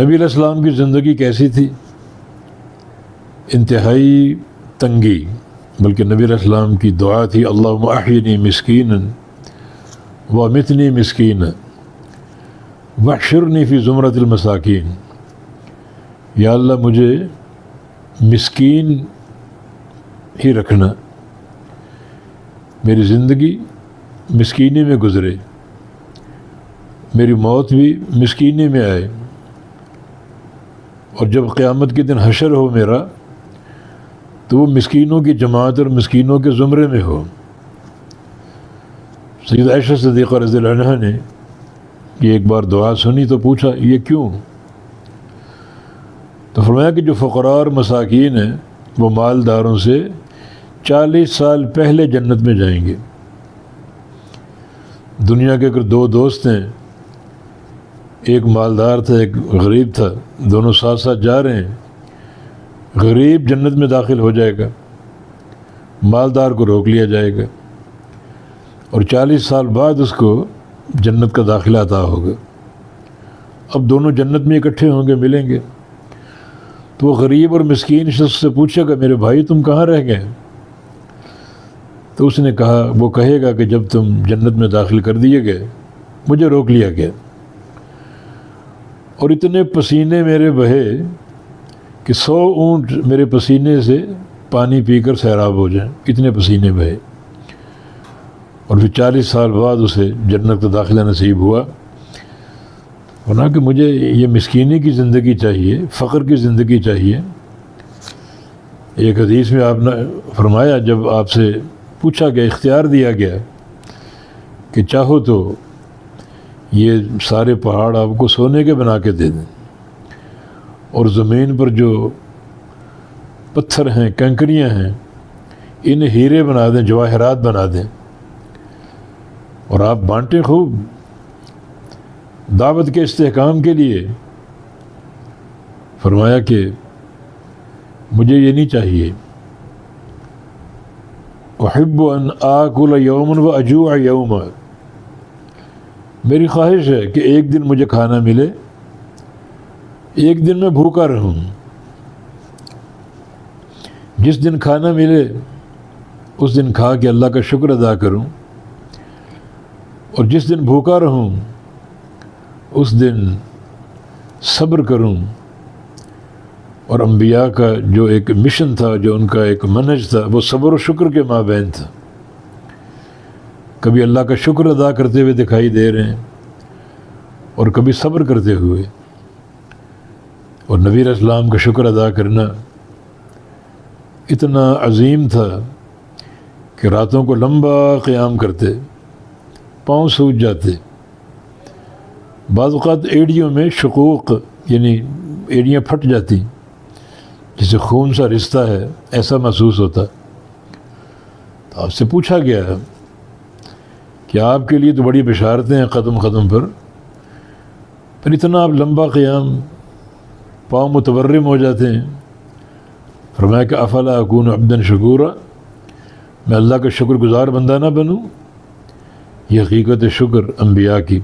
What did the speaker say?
نبی علیہ السلام کی زندگی کیسی تھی؟ انتہائی تنگی، بلکہ نبی علیہ السلام کی دعا تھی اللہم احینی مسکینا وامتنی مسکینا واحشرنی فی زمرۃ المساکین۔ یا اللہ مجھے مسکین ہی رکھنا، میری زندگی مسکینی میں گزرے، میری موت بھی مسکینی میں آئے، اور جب قیامت کے دن حشر ہو میرا تو وہ مسکینوں کی جماعت اور مسکینوں کے زمرے میں ہو۔ سید عائشہ صدیقہ رضی اللہ عنہا نے یہ ایک بار دعا سنی تو پوچھا یہ کیوں؟ تو فرمایا کہ جو فقراء اور مساکین ہیں وہ مالداروں سے 40 سال پہلے جنت میں جائیں گے۔ دنیا کے اگر دو دوست ہیں، ایک مالدار تھا ایک غریب تھا، دونوں ساتھ ساتھ جا رہے ہیں، غریب جنت میں داخل ہو جائے گا، مالدار کو روک لیا جائے گا، اور 40 سال بعد اس کو جنت کا داخلہ عطا ہوگا۔ اب دونوں جنت میں اکٹھے ہوں گے، ملیں گے، تو وہ غریب اور مسکین شخص سے پوچھے گا میرے بھائی تم کہاں رہ گئے؟ تو اس نے کہا، وہ کہے گا کہ جب تم جنت میں داخل کر دیے گئے مجھے روک لیا گیا، اور اتنے پسینے میرے بہے کہ 100 اونٹ میرے پسینے سے پانی پی کر سیراب ہو جائیں، اتنے پسینے بہے، اور پھر 40 سال بعد اسے جنت کا داخلہ نصیب ہوا۔ ورنہ کہ مجھے یہ مسکینی کی زندگی چاہیے، فقر کی زندگی چاہیے۔ ایک حدیث میں آپ نے فرمایا، جب آپ سے پوچھا گیا، اختیار دیا گیا کہ چاہو تو یہ سارے پہاڑ آپ کو سونے کے بنا کے دے دیں، اور زمین پر جو پتھر ہیں، کنکریاں ہیں، انہیں ہیرے بنا دیں، جواہرات بنا دیں، اور آپ بانٹیں خوب دعوت کے استحکام کے لیے۔ فرمایا کہ مجھے یہ نہیں چاہیے، احب ان آکل یوما و اجوع یوما، میری خواہش ہے کہ ایک دن مجھے کھانا ملے، ایک دن میں بھوکا رہوں۔ جس دن کھانا ملے اس دن کھا کے اللہ کا شکر ادا کروں، اور جس دن بھوکا رہوں اس دن صبر کروں۔ اور انبیاء کا جو ایک مشن تھا، جو ان کا ایک منہج تھا، وہ صبر و شکر کے مابین تھا۔ کبھی اللہ کا شکر ادا کرتے ہوئے دکھائی دے رہے ہیں، اور کبھی صبر کرتے ہوئے۔ اور نبی علیہ السلام کا شکر ادا کرنا اتنا عظیم تھا کہ راتوں کو لمبا قیام کرتے، پاؤں سوج جاتے، بعض اوقات ایڑیوں میں شقوق یعنی ایڑیاں پھٹ جاتی، جسے خون سا رشتہ ہے ایسا محسوس ہوتا۔ تو آپ سے پوچھا گیا کہ آپ کے لیے تو بڑی بشارتیں ہیں قدم قدم پر اتنا آپ لمبا قیام، پاؤں متورم ہو جاتے ہیں۔ فرمایا کہ افلا اکون عبدا شکورا، میں اللہ کا شکر گزار بندہ نہ بنوں؟ یہ حقیقت شکر انبیاء کی